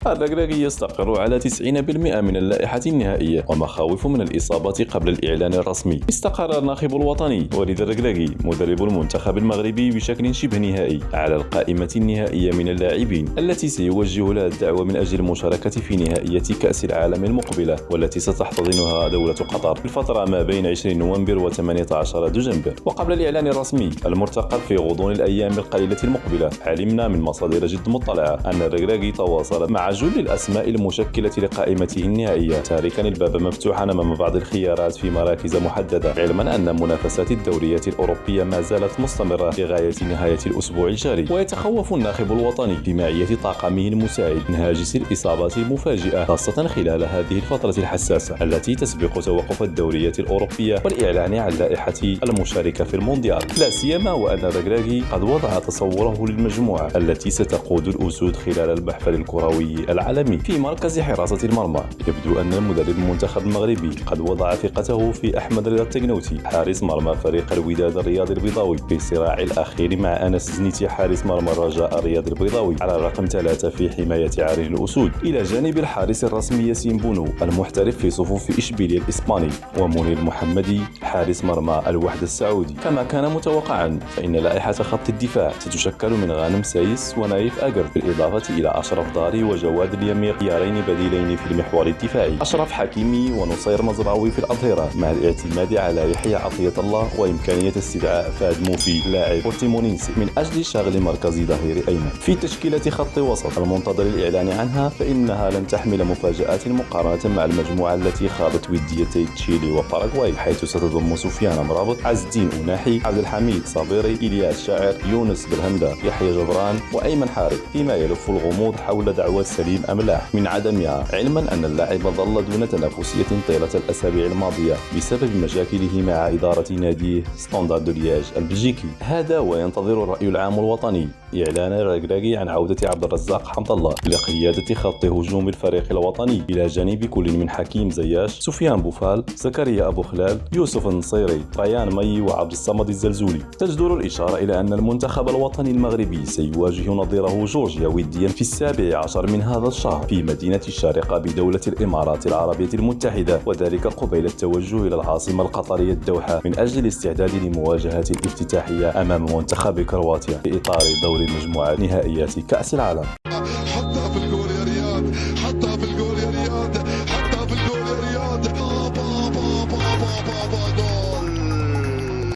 الركراكي يستقر على 90% من اللائحة النهائية ومخاوف من الإصابات قبل الإعلان الرسمي. استقر الناخب الوطني وليد الركراكي مدرب المنتخب المغربي بشكل شبه نهائي على القائمة النهائية من اللاعبين التي سيوجه لها الدعوة من أجل المشاركة في نهائية كأس العالم المقبلة، والتي ستحتضنها دولة قطر في الفترة ما بين 20 نوفمبر و18 دجنبر. وقبل الإعلان الرسمي المرتقب في غضون الأيام القليلة المقبلة، علمنا من مصادر جد مطلعة أن الركراكي تواصل مع جل الأسماء المشكلة لقائمته النهائية، تاركا الباب مفتوحا أمام بعض الخيارات في مراكز محددة، علما أن منافسات الدوريات الأوروبية ما زالت مستمرة لغاية نهاية الأسبوع الجاري. ويتخوف الناخب الوطني بمعية طاقمه المساعد من هاجس الإصابات المفاجئة، خاصة خلال هذه الفترة الحساسة التي تسبق توقف الدوريات الأوروبية والإعلان عن لائحة المشاركة في المونديال، لا سيما وأن الركراكي قد وضع تصوره للمجموعة التي ستقود الأسود خلال المحفل الكروي العالمي في مركز حراسة المرمى. يبدو أن المدرب المنتخب المغربي قد وضع ثقته في أحمد رضا التكنوتي حارس مرمى فريق الوداد الرياضي البيضاوي في الصراع الأخير مع أنس زنيتي حارس مرمى الرجاء الرياضي البيضاوي على الرقم 3 في حماية عرين الأسود، إلى جانب الحارس الرسمي ياسين بونو المحترف في صفوف إشبيلية الإسباني، ومنير المحمدي حارس مرمى الوحدة السعودي. كما كان متوقعا فإن لائحة خط الدفاع ستشكل من غانم سايس ونايف أجر، بالإضافة إلى أشرف داري وجواد اليمير خيارين بديلين في المحور الدفاعي، أشرف حكيمي ونصير مزراوي في الأظهرة، مع الاعتماد على يحيى عطية الله وإمكانية استدعاء فهد موفي لاعب بورتيمونينسي من أجل شغل مركز ظهير أيمن. في تشكيلة خط وسط المنتظر الإعلان عنها، فإنها لن تحمل مفاجآت مقارنة مع المجموعة التي خاضت وديتي تشيلي وباراغواي، حيث ستضم سفيان مرابط، عز الدين أناحي، عبد الحميد صابيري، إلياس شاعر، يونس بالهندة، يحيى جبران وأيمن حارث، فيما يلف الغموض حول دعوة سليم أملاح من عدمها، علما أن اللاعب ظل دون تنافسية طيلة الأسابيع الماضية بسبب مشاكله مع إدارة ناديه ستاندارد لياج البلجيكي. هذا وينتظر الرأي العام الوطني إعلان الركراكي عن عودة عبد الرزاق حمد الله إلى قيادة خط هجوم الفريق الوطني، إلى جانب كل من حكيم زياش، سفيان بوفال، زكريا أبو خلال، يوسف النصيري، ريان مي وعبد الصمد الزلزولي. تجدر الإشارة إلى أن المنتخب الوطني المغربي سيواجه نظيره جورجيا وديا في 17 من هذا الشهر في مدينة الشارقة بدولة الإمارات العربية المتحدة، وذلك قبيل التوجه إلى العاصمة القطرية الدوحة من أجل الاستعداد لمواجهة الافتتاحية أمام منتخب كرواتيا في إطار دور المجموعات نهائيات كأس العالم.